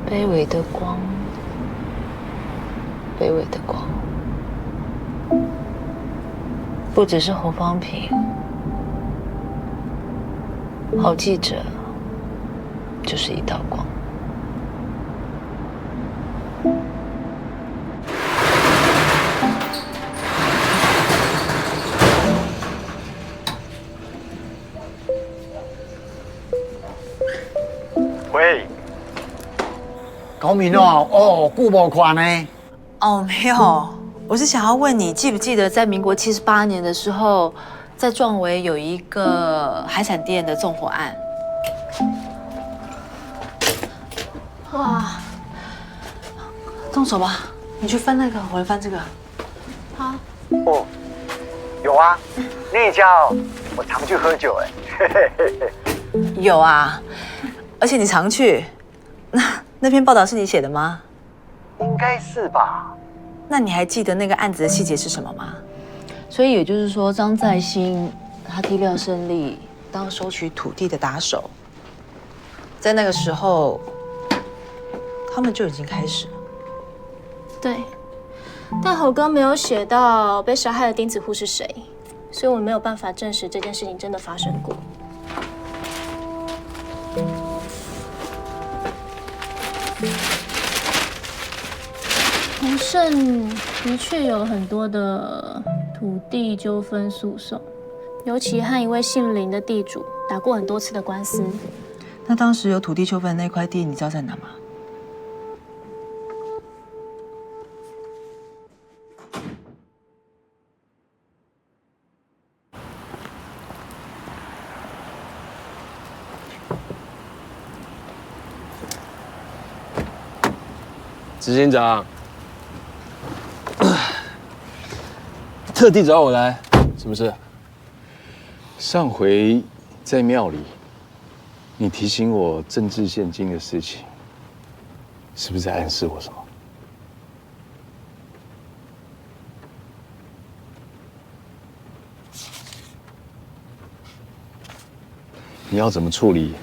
卑微的光，卑微的光，不只是侯方平，好记者就是一道光。喂，高明哦，顾无看呢？哦，没有，我是想要问你，记不记得在民国78年的时候，在壮围有一个海产店的纵火案？哇，动手吧，你去翻那个，我来翻这个。好。哦，有啊，那家我常去喝酒有啊，而且你常去。那篇报道是你写的吗？应该是吧。那你还记得那个案子的细节是什么吗？所以也就是说，张再兴他替廖胜利当收取土地的打手，在那个时候，他们就已经开始了。对，但侯哥没有写到被杀害的丁子户是谁，所以我们没有办法证实这件事情真的发生过。洪胜的确有很多的土地纠纷诉讼，尤其和一位姓林的地主打过很多次的官司。那当时有土地纠纷的那块地，你知道在哪吗？执行长，特地找我来，什么事？上回在庙里，你提醒我政治现金的事情，是不是在暗示我什么？你要怎么处理，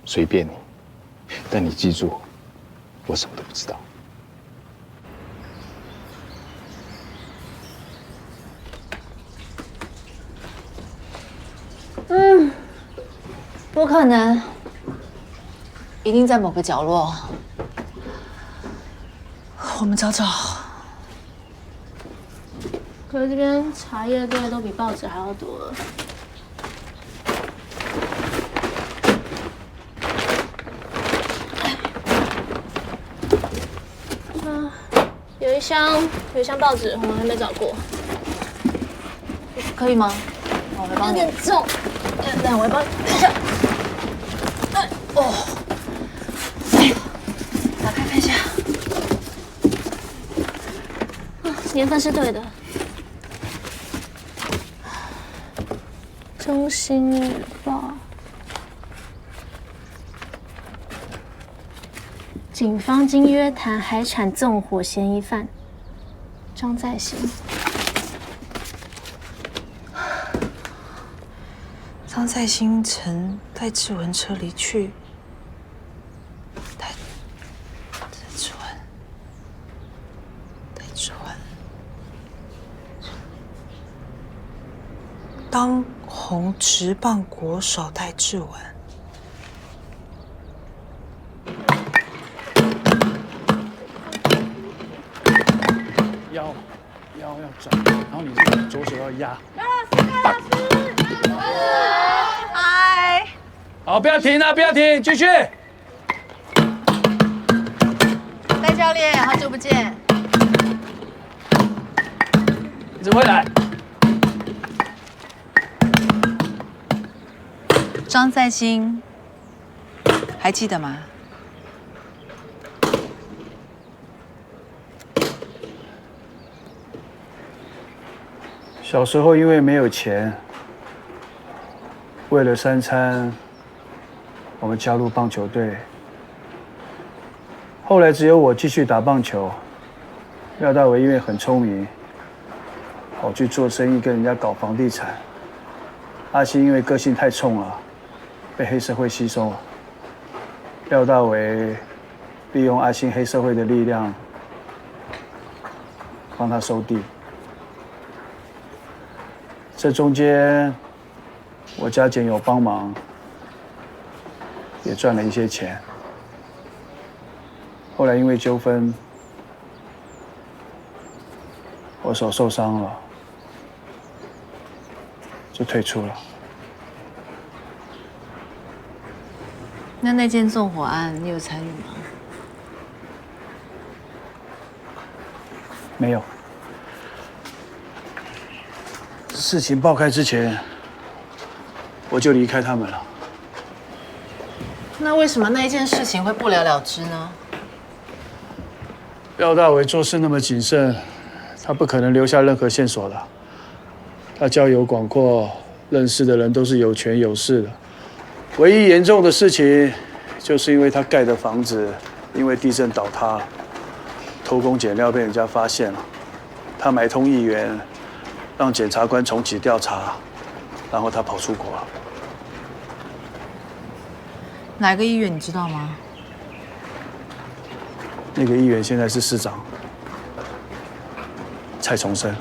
随便你，但你记住，我什么都不知道。不可能，一定在某个角落。我们找找。可是这边茶叶队都比报纸还要多了。有一箱报纸，我们还没找过。可以吗？我来帮你。有点重。来，我来帮你等一下。哦，打开看一下。年份是对的。中兴日报。警方经约谈海产纵火嫌疑犯张再兴。张再兴乘戴志文车离去。戴志文，当红职棒国手戴志文。腰要转，然后你这个左手要压。嗨，好，不要停啊，不要停，继续。戴教练，好久不见。一直回来。张再兴，还记得吗？小时候因为没有钱，为了3餐，我们加入棒球队。后来只有我继续打棒球，廖大为因为很聪明，跑去做生意，跟人家搞房地产。阿西因为个性太冲了，被黑社会吸收了。廖大为利用阿信黑社会的力量，帮他收地。这中间，我家简有帮忙，也赚了一些钱。后来因为纠纷，我手受伤了，就退出了。那件纵火案你有参与吗？没有。事情爆开之前，我就离开他们了。那为什么那一件事情会不了了之呢？廖大为做事那么谨慎，他不可能留下任何线索的。他交友广阔，认识的人都是有权有势的。唯一严重的事情，就是因为他盖的房子因为地震倒塌，偷工减料被人家发现了。他买通议员，让检察官重启调查，然后他跑出国了。哪个议员你知道吗？那个议员现在是市长，蔡崇生。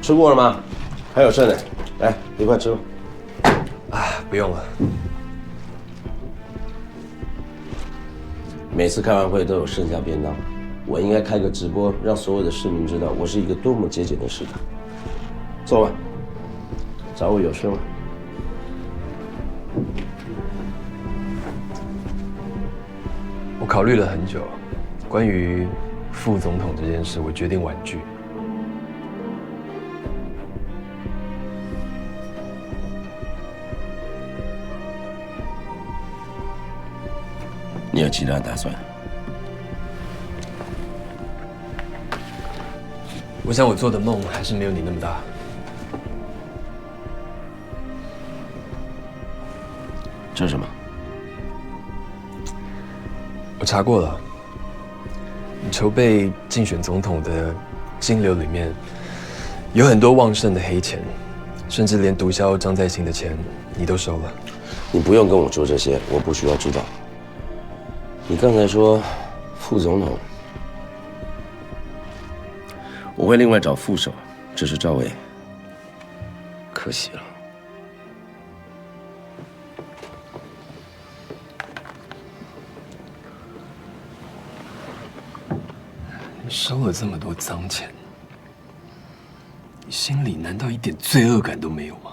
吃过了吗？还有剩的，来一块吃吧。不用了。每次开完会都有剩下便当，我应该开个直播，让所有的市民知道我是一个多么节俭的市长。坐吧，找我有事吗？我考虑了很久，关于副总统这件事，我决定婉拒。你有其他打算？我想我做的梦还是没有你那么大。这是什么？我查过了，你筹备竞选总统的金流里面有很多旺盛的黑钱，甚至连毒枭张在兴的钱你都收了。你不用跟我说这些，我不需要知道。你刚才说副总统，我会另外找副手，这是赵伟。可惜了。你收了这么多脏钱，你心里难道一点罪恶感都没有吗？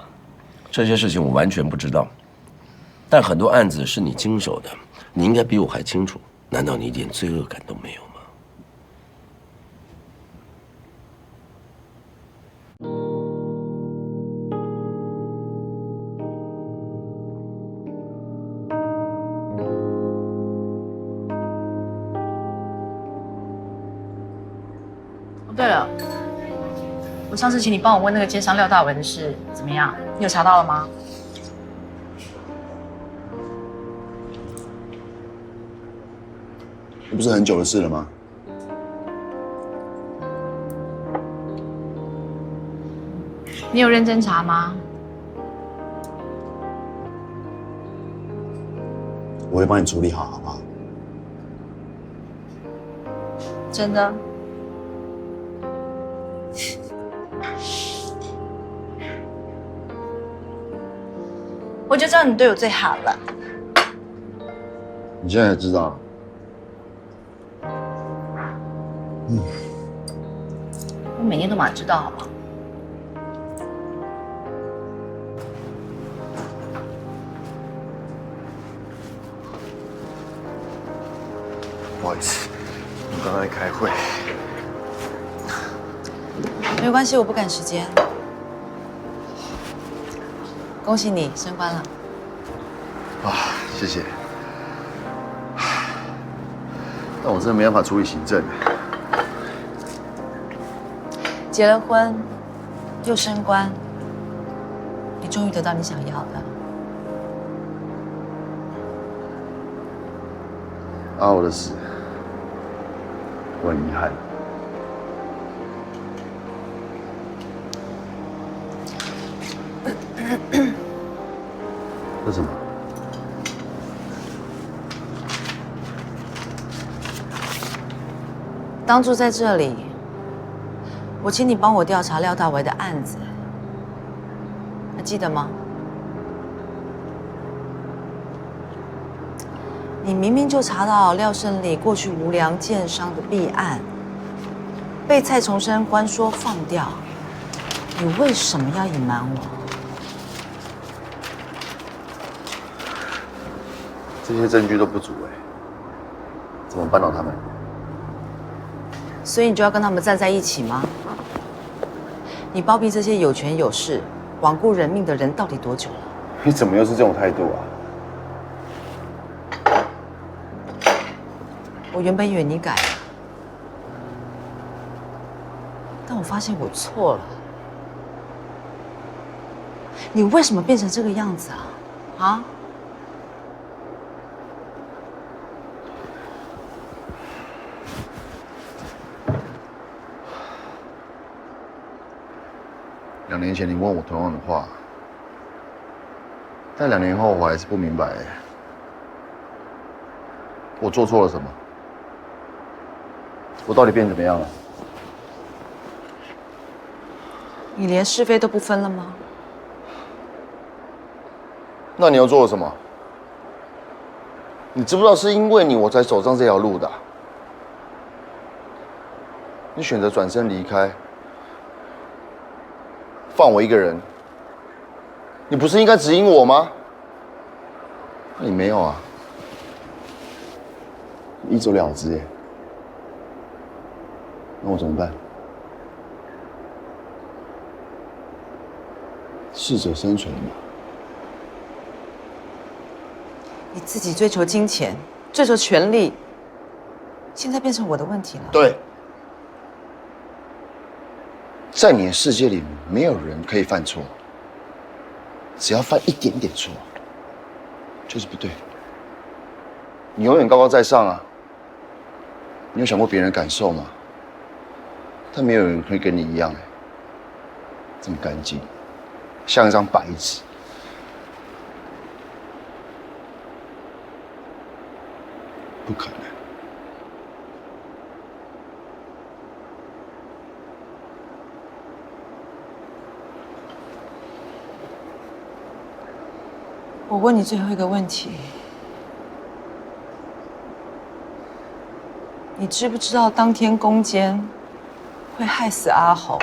这些事情我完全不知道，但很多案子是你经手的，你应该比我还清楚。难道你一点罪恶感都没有吗？对了，我上次请你帮我问那个奸商廖大为的事怎么样？你有查到了吗？这不是很久的事了吗？你有认真查吗？我会帮你处理好，好不好？真的？我就知道你对我最好了。你现在才知道。我每天都马知道，好吗？不好意思，我刚刚在开会。没关系，我不赶时间。恭喜你升官了。啊，谢谢。但我真的没办法处理行政。结了婚，又升官，你终于得到你想要的。阿豪的事，我很遗憾。这什么？当初在这里，我请你帮我调查廖大为的案子，还记得吗？你明明就查到廖胜利过去无良建商的弊案，被蔡崇生关说放掉，你为什么要隐瞒我？这些证据都不足怎么扳倒他们？所以你就要跟他们站在一起吗？你包庇这些有权有势、罔顾人命的人到底多久了？你怎么又是这种态度啊？我原本以为你改了，但我发现我错了。你为什么变成这个样子啊？啊？2年前你问我同样的话，但2年后我还是不明白，我做错了什么？我到底变怎么样了？你连是非都不分了吗？那你又做了什么？你知不知道是因为你我才走上这条路的？你选择转身离开，放我一个人，你不是应该指引我吗？那你没有啊，你一走了之耶。那我怎么办？适者生存嘛。你自己追求金钱，追求权力，现在变成我的问题了。对，在你的世界里，没有人可以犯错，只要犯一点点错，就是不对。你永远高高在上啊！你有想过别人的感受吗？但没有人会跟你一样这么干净，像一张白纸。不可能。我问你最后一个问题，你知不知道当天攻坚会害死阿侯？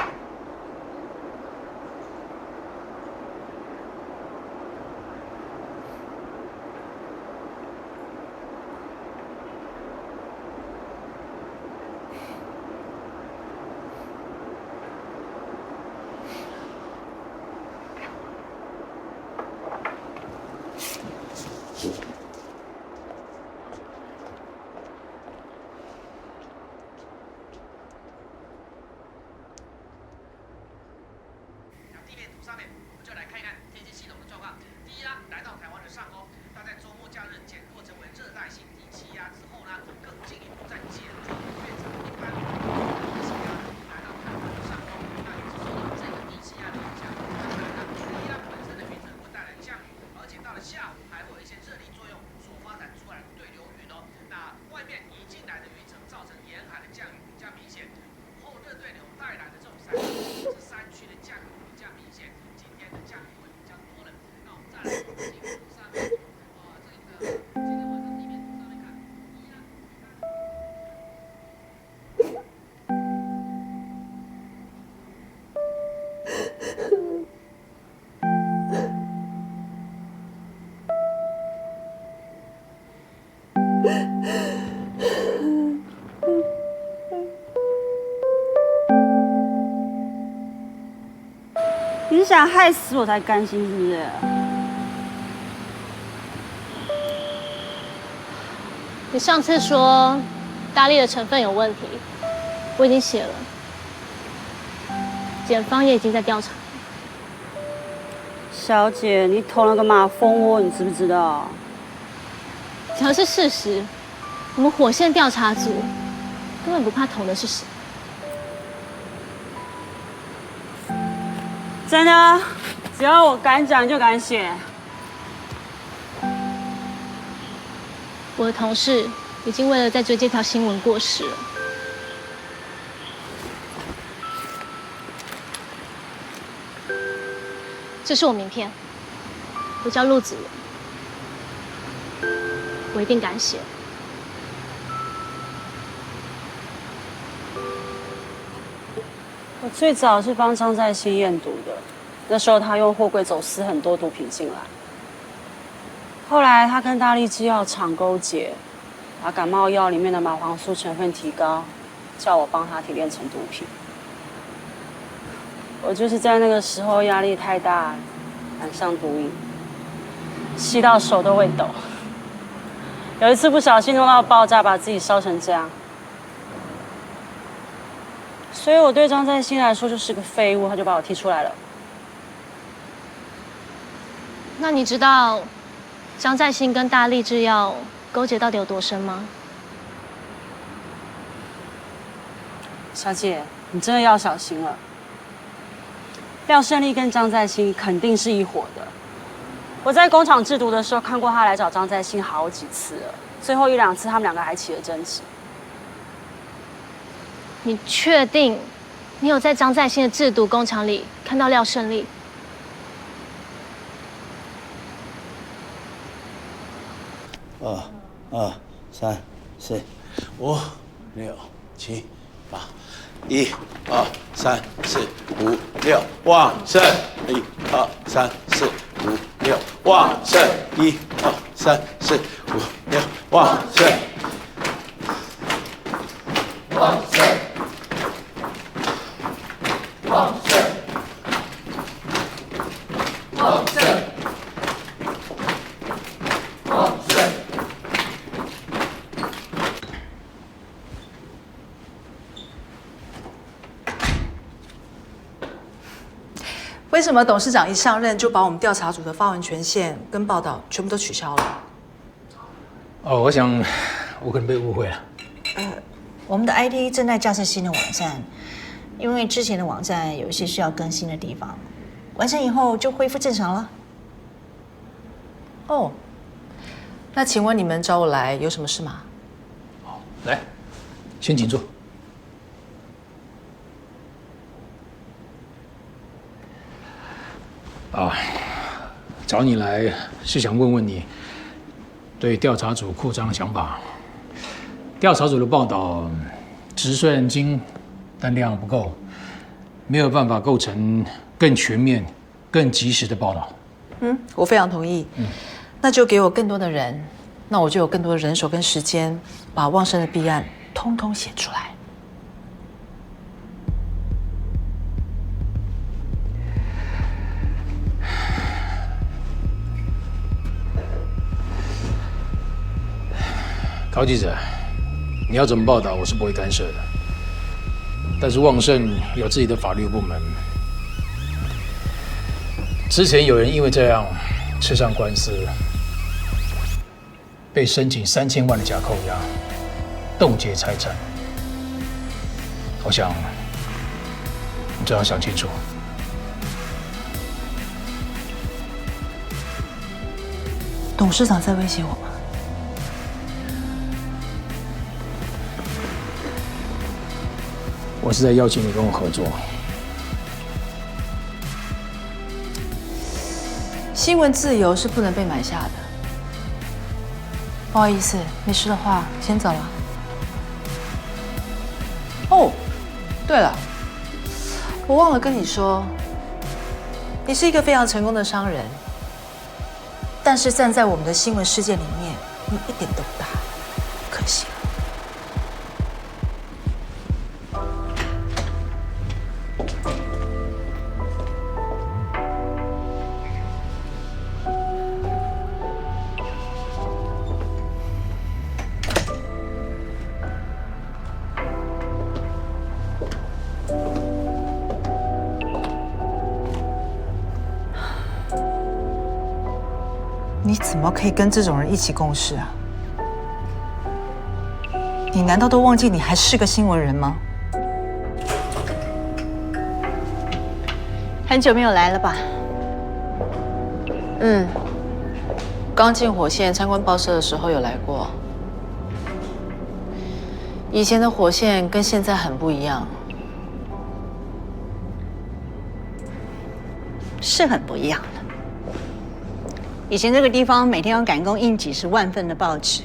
你是想害死我才甘心，是不是？你上次说大力的成分有问题，我已经写了，检方也已经在调查。小姐，你捅了个马蜂窝，你知不知道？讲的是事实，我们火线调查组根本不怕捅的是谁。真的，只要我敢讲就敢写。我的同事已经为了在追这条新闻过世了。这是我名片，我叫陆子文，我一定敢写。我最早是帮张在兴验毒的，那时候他用货柜走私很多毒品进来。后来他跟大力制药厂勾结，把感冒药里面的麻黄素成分提高，叫我帮他提炼成毒品。我就是在那个时候压力太大，染上毒瘾，吸到手都会抖。有一次不小心弄到爆炸，把自己烧成这样。所以我对张在兴来说就是个废物，他就把我踢出来了。那你知道张在兴跟大力制药勾结到底有多深吗？小姐，你真的要小心了。廖胜利跟张在兴肯定是一伙的。我在工厂制毒的时候看过他来找张在兴好几次了，最后1、2次他们2个还起了争执。你确定你有在张在兴的制毒工厂里看到廖胜利？2、2、3、4、5、6、7、8。1、2、3、4、5、6，旺盛！1、2、3、4、5、6，旺盛！1、2、3、4、5、6，旺盛！旺盛！旺盛！旺盛！旺盛！为什么董事长一上任就把我们调查组的发文权限跟报道全部都取消了？哦，我想我可能被误会了。我们的 IT 正在架设新的网站，因为之前的网站有一些需要更新的地方，完成以后就恢复正常了。哦，那请问你们找我来有什么事吗？来，先请坐。找你来是想问问你对调查组扩张的想法。调查组的报道值虽然精，但量不够，没有办法构成更全面、更及时的报道。我非常同意。那就给我更多的人，那我就有更多的人手跟时间，把旺盛的弊案通通写出来。陶记者，你要怎么报道，我是不会干涉的。但是旺盛有自己的法律部门，之前有人因为这样吃上官司，被申请3000万的假扣押，冻结财产。我想你最好想清楚。董事长在威胁我吗？我是在邀请你跟我合作。新闻自由是不能被买下的。不好意思，没事的话先走了。哦，对了，我忘了跟你说，你是一个非常成功的商人，但是站在我们的新闻世界里面，你一点都不大，可惜了。你怎么可以跟这种人一起共事啊？你难道都忘记你还是个新闻人吗？很久没有来了吧？刚进火线参观报社的时候有来过，以前的火线跟现在很不一样，是很不一样了。以前这个地方每天要赶工印几十万份的报纸，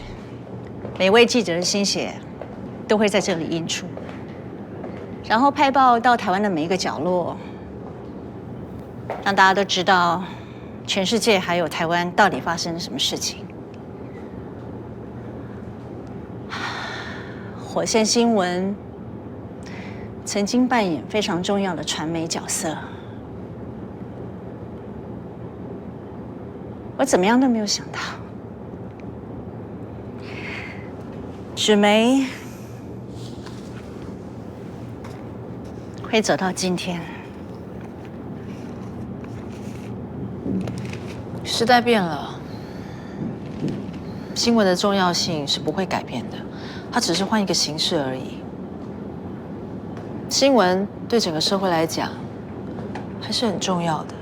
每位记者的心血都会在这里印出，然后派报到台湾的每一个角落，让大家都知道全世界还有台湾到底发生了什么事情。火线新闻曾经扮演非常重要的传媒角色，我怎么样都没有想到，纸媒会走到今天。时代变了，新闻的重要性是不会改变的，它只是换一个形式而已。新闻对整个社会来讲还是很重要的。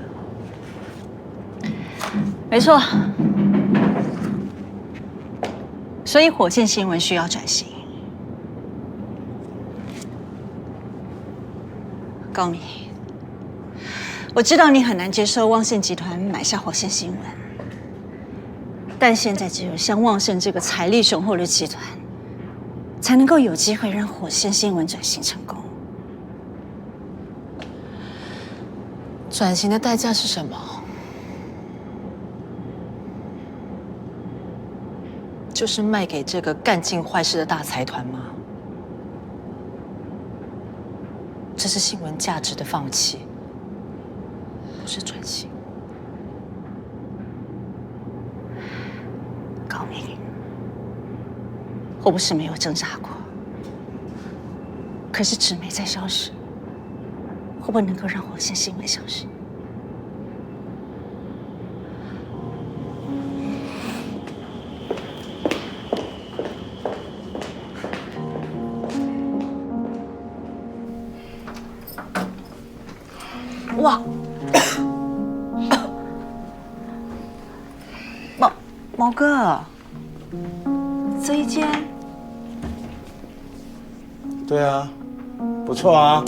没错，所以火线新闻需要转型。高明，我知道你很难接受旺盛集团买下火线新闻，但现在只有像旺盛这个财力雄厚的集团，才能够有机会让火线新闻转型成功。转型的代价是什么？就是卖给这个干尽坏事的大财团吗？这是新闻价值的放弃，不是转型。高明，我不是没有挣扎过，可是纸媒在消失，我不能够让火线新闻消失。哇，毛哥，这一间，对啊，不错啊，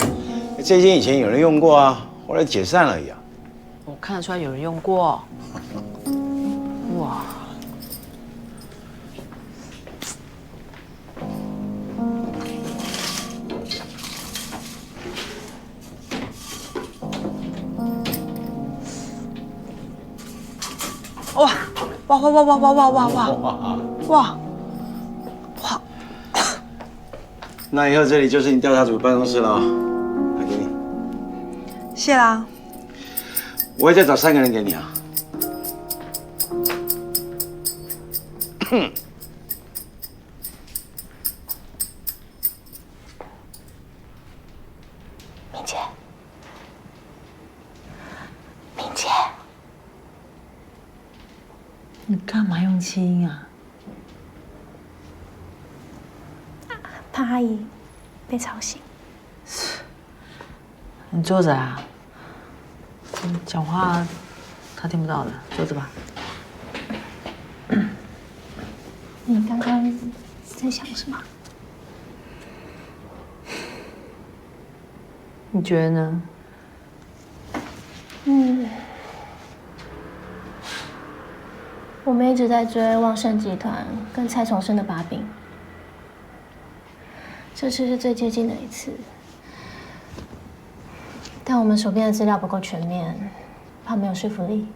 这间以前有人用过啊，后来解散了一样。我看得出来有人用过。哇，哇！那以后这里就是你调查组办公室了，还给你。谢啦。我会再找3个人给你啊。明姐，明姐，你干嘛用气音啊？怕阿姨被吵醒。你坐着啊，讲话他听不到的，坐着吧。你刚刚在想什么？你觉得呢？我们一直在追旺盛集团跟蔡崇生的把柄，这次是最接近的一次，但我们手边的资料不够全面，怕没有说服力。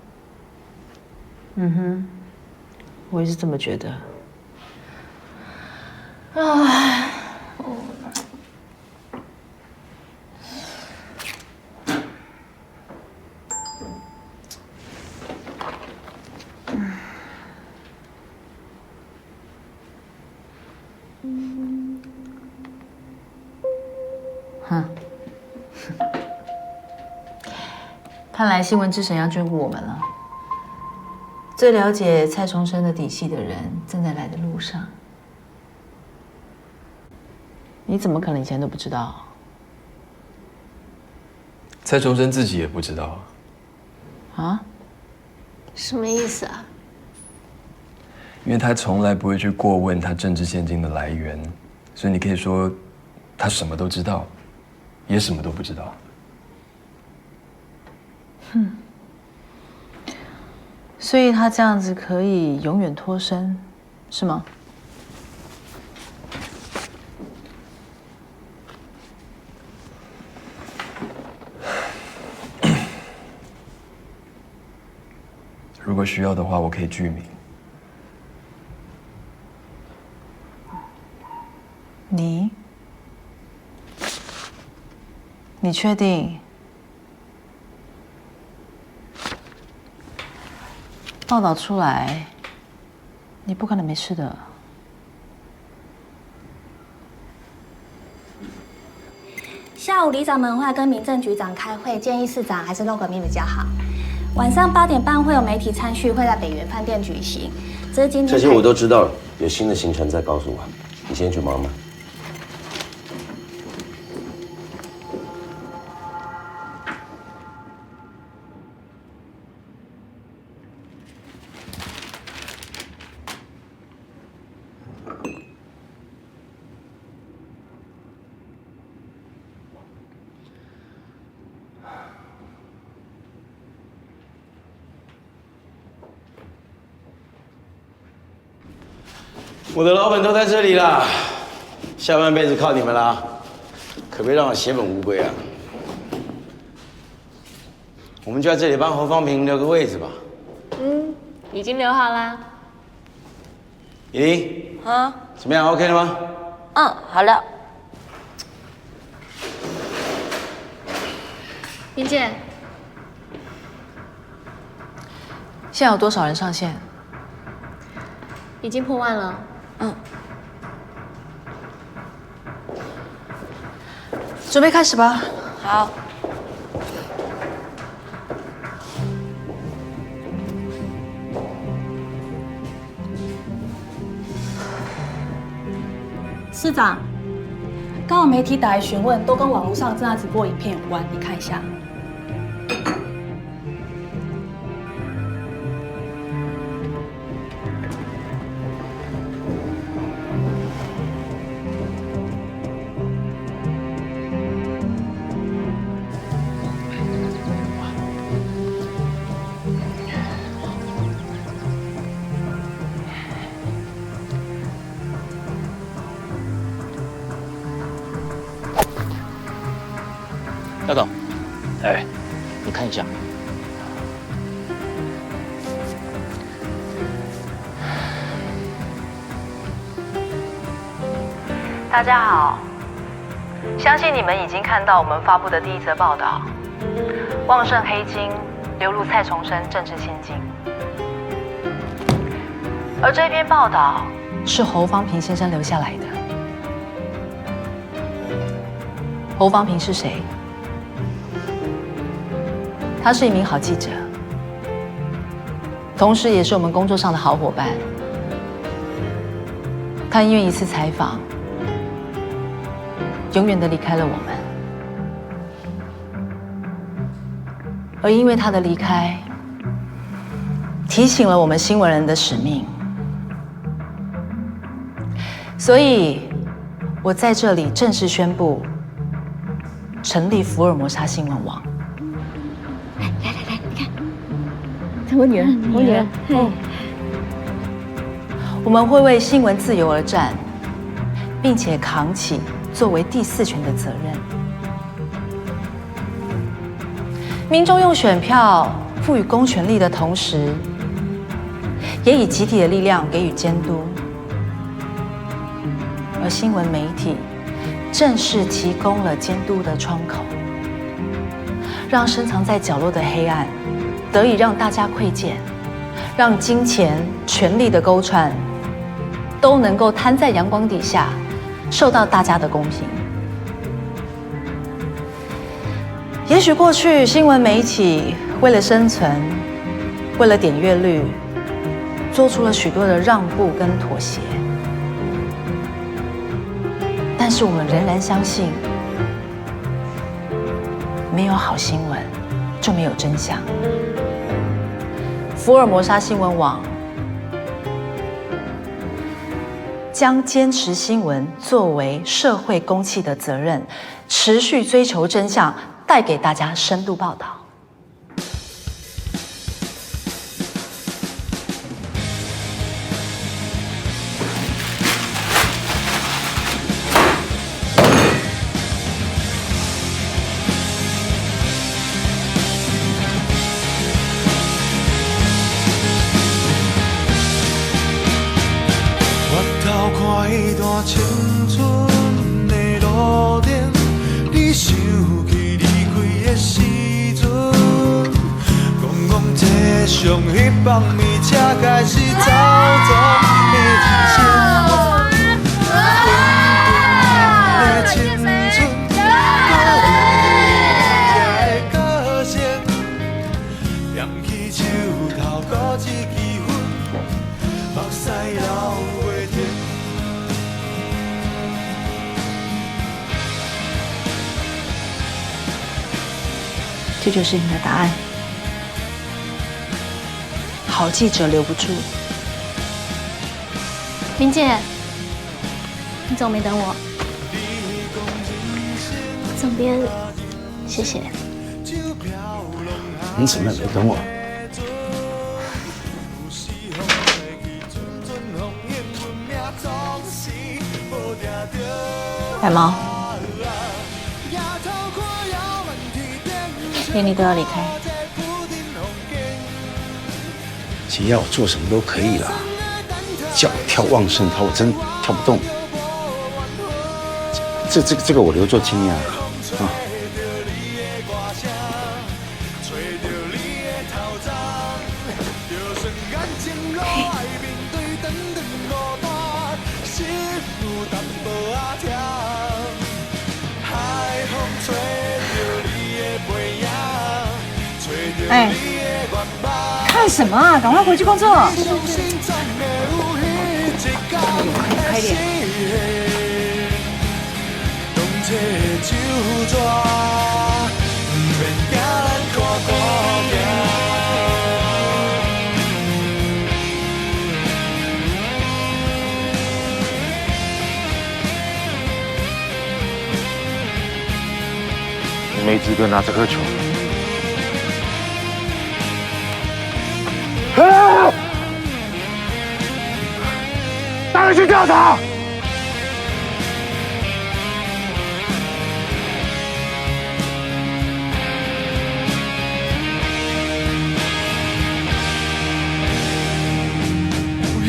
我也是这么觉得。唉，看来新闻之神要眷顾我们了。最了解蔡崇生的底细的人正在来的路上。你怎么可能以前都不知道？蔡崇生自己也不知道啊？什么意思啊？因为他从来不会去过问他政治现金的来源，所以你可以说，他什么都知道，也什么都不知道。所以他这样子可以永远脱身，是吗？如果需要的话，我可以具名。你确定？报道出来，你不可能没事的。下午里长们会来跟民政局长开会，建议市长还是露个面比较好。晚上8点半会有媒体参叙，会在北园饭店举行。这是今天。这些我都知道了，有新的行程再告诉我。你先去忙吧。我的老本都在这里啦，下半辈子靠你们啦，可别让我血本无归啊！我们就在这里帮侯方平留个位置吧。已经留好啦。依琳，怎么样 ？OK 了吗？好了。冰姐，现在有多少人上线？已经破万了。准备开始吧。好。市长，刚好媒体打来询问，都跟网络上正在直播影片有关，你看一下。廖董，你看一下。大家好，相信你们已经看到我们发布的第一则报道：旺盛黑金流入蔡崇生政治现金。而这篇报道是侯方平先生留下来的。侯方平是谁？他是一名好记者，同时也是我们工作上的好伙伴。他因为一次采访，永远的离开了我们。而因为他的离开，提醒了我们新闻人的使命。所以，我在这里正式宣布，成立福尔摩沙新闻网。来，你看，这我女儿，我女儿。我们会为新闻自由而战，并且扛起作为第四权的责任。民众用选票赋予公权力的同时，也以集体的力量给予监督。而新闻媒体正式提供了监督的窗口，让深藏在角落的黑暗得以让大家窥见，让金钱、权力的勾串都能够摊在阳光底下，受到大家的公平。也许过去新闻媒体为了生存，为了点阅率，做出了许多的让步跟妥协，但是我们仍然相信，没有好新闻就没有真相。福尔摩沙新闻网将坚持新闻作为社会公器的责任，持续追求真相，带给大家深度报道。青春的路灯，你想起离开的时阵，讲讲车上迄帮暝才开始走走的人生，的青春，还有个性，念起手头搁一支烟，目屎流袂停。这就是你的答案。好记者留不住。林姐，你怎么没等我？总编，谢谢。你怎么也没等我？白毛，连你都要离开。其实要我做什么都可以啦，叫我跳旺盛操，我真跳不动。这个我留作纪念啊！哎，看什么啊？赶快回去工作！快点！你没资格拿这颗球。带人去调查。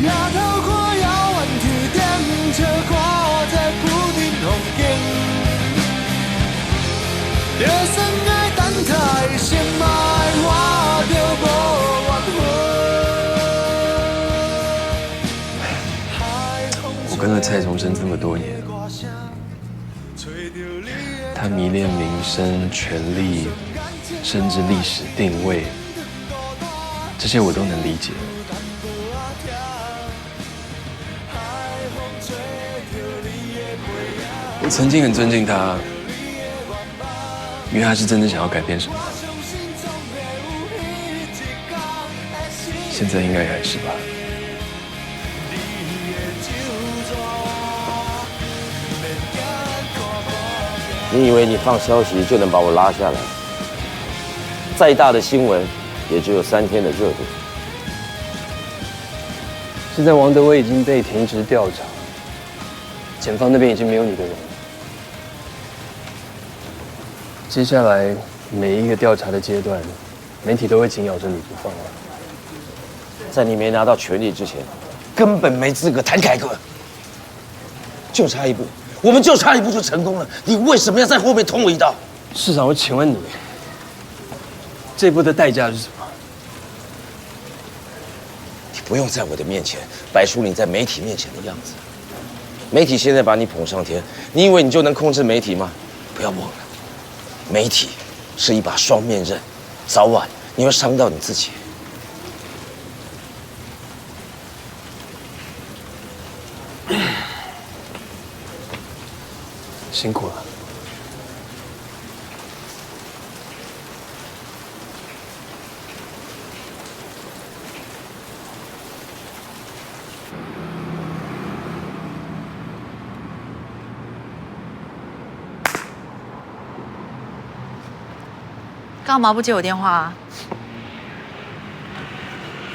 抬头看遥远天顶，笑看这浮沉风景。就算爱等待，心嘛会活着无缘分。我跟了蔡崇生这么多年，他迷恋名声、权力，甚至历史定位，这些我都能理解。我曾经很尊敬他，因为他是真的想要改变什么。现在应该也还是吧。你以为你放消息就能把我拉下来？再大的新闻，也只有3天的热度。现在王德威已经被停职调查，检方那边已经没有你的人了。接下来每一个调查的阶段，媒体都会紧咬着你不放。在你没拿到权力之前，根本没资格谈改革。就差一步，我们就差一步就成功了。你为什么要在后面捅我一刀？市长，我请问你，这步的代价是什么？你不用在我的面前摆出你在媒体面前的样子。媒体现在把你捧上天，你以为你就能控制媒体吗？不要忘了，媒体是一把双面刃，早晚你会伤到你自己。辛苦了。干嘛不接我电话啊？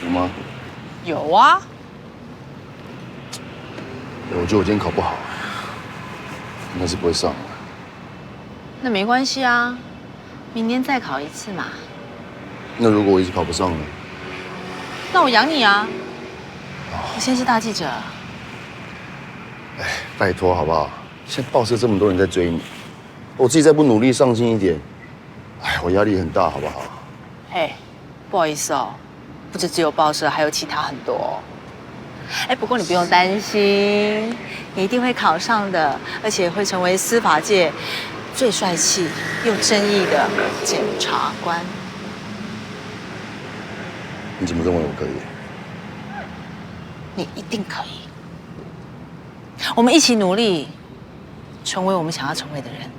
有吗？有啊。我觉得我今天考不好，应该是不会上。那没关系啊，明年再考一次嘛。那如果我一直考不上呢？那我养你啊！我现在是大记者。哎，拜托好不好？现在报社这么多人在追你，我自己再不努力上进一点，哎，我压力很大，好不好？嘿，不好意思哦，不只有报社，还有其他很多。哎，不过你不用担心，你一定会考上的，而且会成为司法界最帅气又正义的检察官。你怎么认为我可以？你一定可以。我们一起努力，成为我们想要成为的人。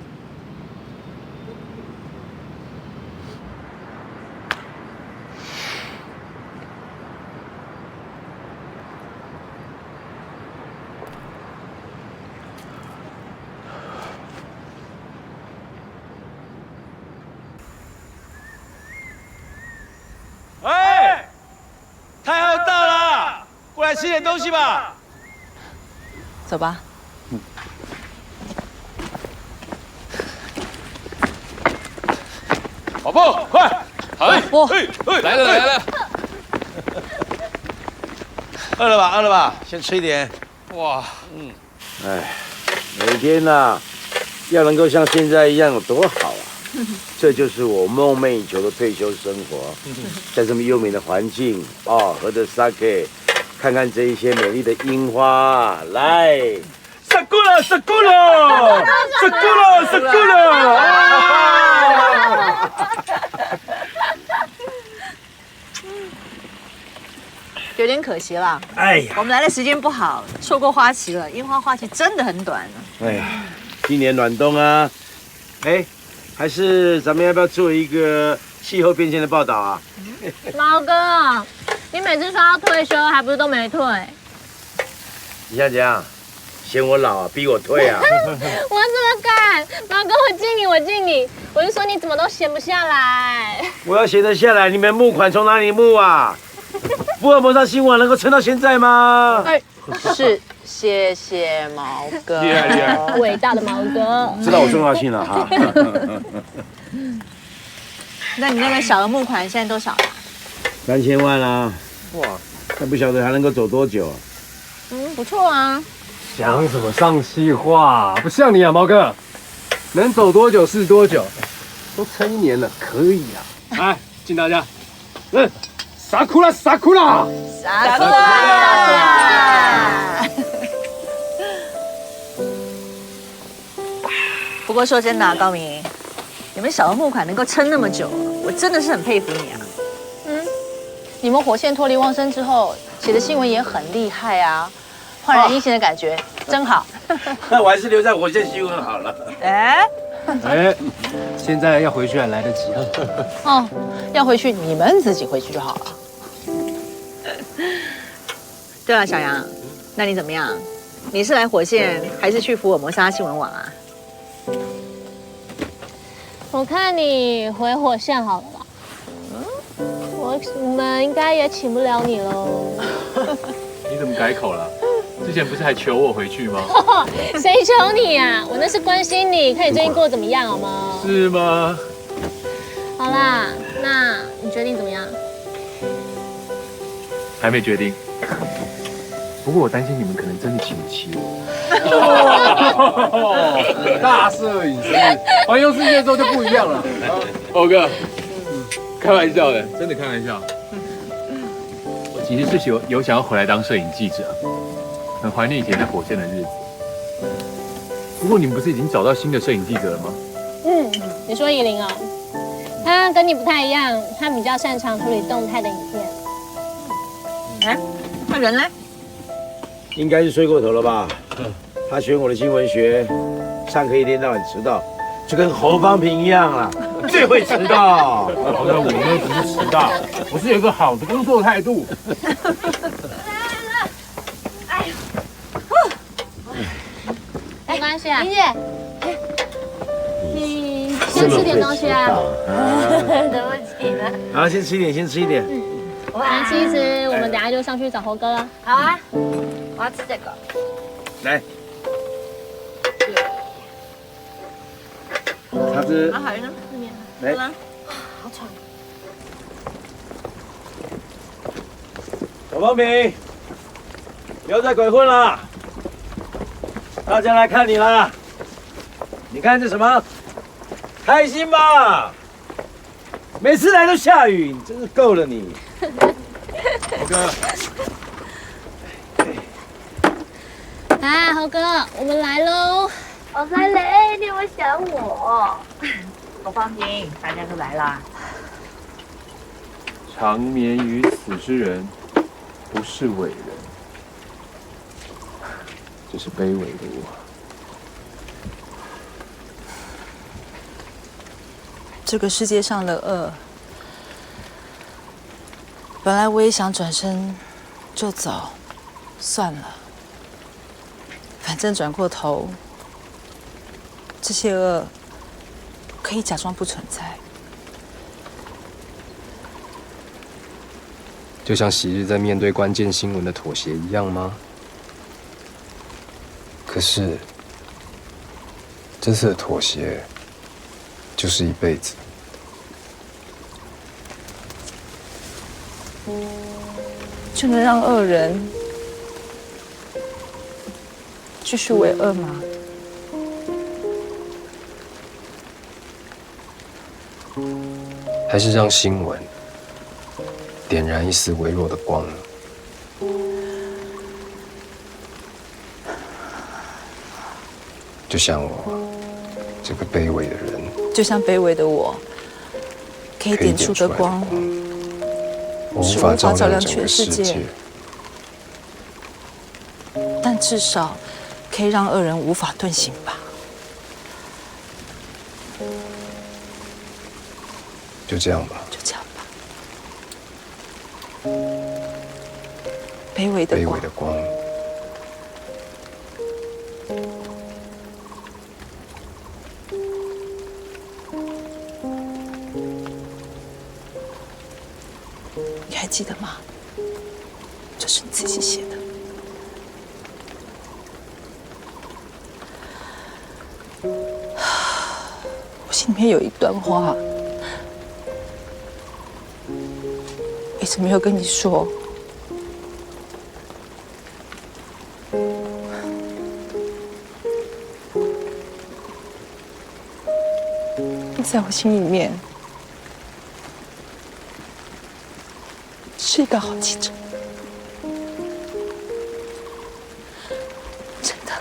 哎，太后到了，过来吃点东西吧。走吧。宝宝，快！哎，来了来了。饿了吧？饿了吧？先吃一点。哇，哎，每天呐，要能够像现在一样有多好啊！这就是我梦寐以求的退休生活，在这么优美的环境哦，喝着 sake， 看看这一些美丽的樱花，来。sakura sakura sakura sakura 有点可惜了。哎呀，我们来的时间不好，错过花期了。樱花花期真的很短。哎呀，今年暖冬啊，哎，还是咱们要不要做一个气候变迁的报道啊？毛哥，你每次说要退休，还不是都没退？你想怎样？嫌我老啊，逼我退啊？我怎么敢？毛哥，我敬你，我敬你。我是说你怎么都闲不下来。我要闲得下来，你们募款从哪里募啊？福尔摩沙新闻能够撑到现在吗？哎，是，谢谢毛哥，厉害厉害，伟大的毛哥，知道我重要性了哈。那你那个小额募款现在多少了？3000万啊！哇，还不晓得还能够走多久啊？不错啊。讲什么上戏话？不像你啊，毛哥，能走多久是多久，都撑1年了，可以啊。来，敬大家，傻哭啦，傻哭啦，傻哭啦！不过说真的啊，高明，你们小额募款能够撑那么久，我真的是很佩服你啊。你们火线脱离旺生之后写的新闻也很厉害啊。焕然一新的感觉，真好。那我还是留在火线新闻好了。哎，现在要回去还来得及啊。哦，要回去你们自己回去就好了。对了，小杨，那你怎么样？你是来火线还是去福尔摩沙新闻网啊？我看你回火线好了吧。我们应该也请不了你喽。你怎么改口了？之前不是还求我回去吗？谁求你啊？我那是关心你，看你最近过得怎么样，好吗？是吗？好啦，那你决定怎么样？还没决定。不过我担心你们可能真的请不起我。大摄影师，环游世界之后就不一样了。欧哥，开玩笑的，真的开玩笑。我其实是有想要回来当摄影记者，很怀念以前在火线的日子。不过你们不是已经找到新的摄影记者了吗？你说依林哦，他跟你不太一样，他比较擅长处理动态的影片。哎，那人呢？应该是睡过头了吧？他选我的新闻学，上课一天到晚迟到，就跟侯方平一样啦，最会迟到。好的，我们不是迟到，我是有一个好的工作态度。没关系啊，林姐，你先吃点东西啊。对不起了。好，先吃一点，先吃一点。来吃一吃，我们等下就上去找猴哥了。好啊，我要吃这个。来，叉子。好呢，这边。来。好吵。小方平，不要再鬼混了，大家来看你啦！你看这什么？开心吧？每次来都下雨，你真是够了你。猴哥，哎，猴哥，我们来喽！我来了，你有没有想我？侯方平，大家都来啦。长眠于此之人，不是伟人，只是卑微的我。这个世界上的恶，本来我也想转身就走，算了，反正转过头，这些恶可以假装不存在。就像昔日在面对关键新闻的妥协一样吗？可是这次的妥协就是一辈子。就能让恶人继续为恶吗？还是让新闻点燃一丝微弱的光呢？就像我这个卑微的人，就像卑微的我，可以点出的光，我无法照亮整个世界，但至少可以让恶人无法遁形吧。就这样吧。就这样吧。卑微的光。你还记得吗？这是你自己写的。我心里面有一段话，一直没有跟你说。你在我心里面是一个好记者，真的。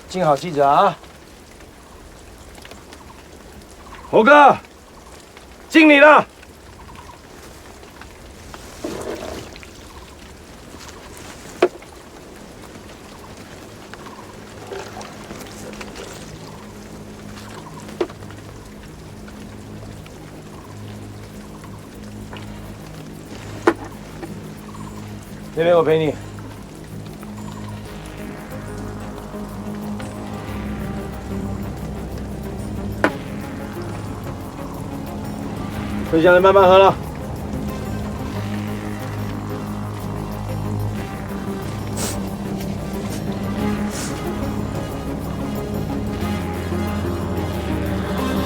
敬好记者啊！猴哥，敬你了。那边我陪你。喝下来，慢慢喝了。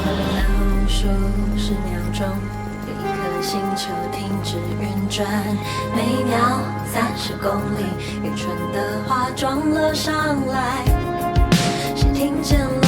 倒数10秒钟，有一颗星球停止运转，每秒30公里，愚蠢的话撞了上来，谁听见了？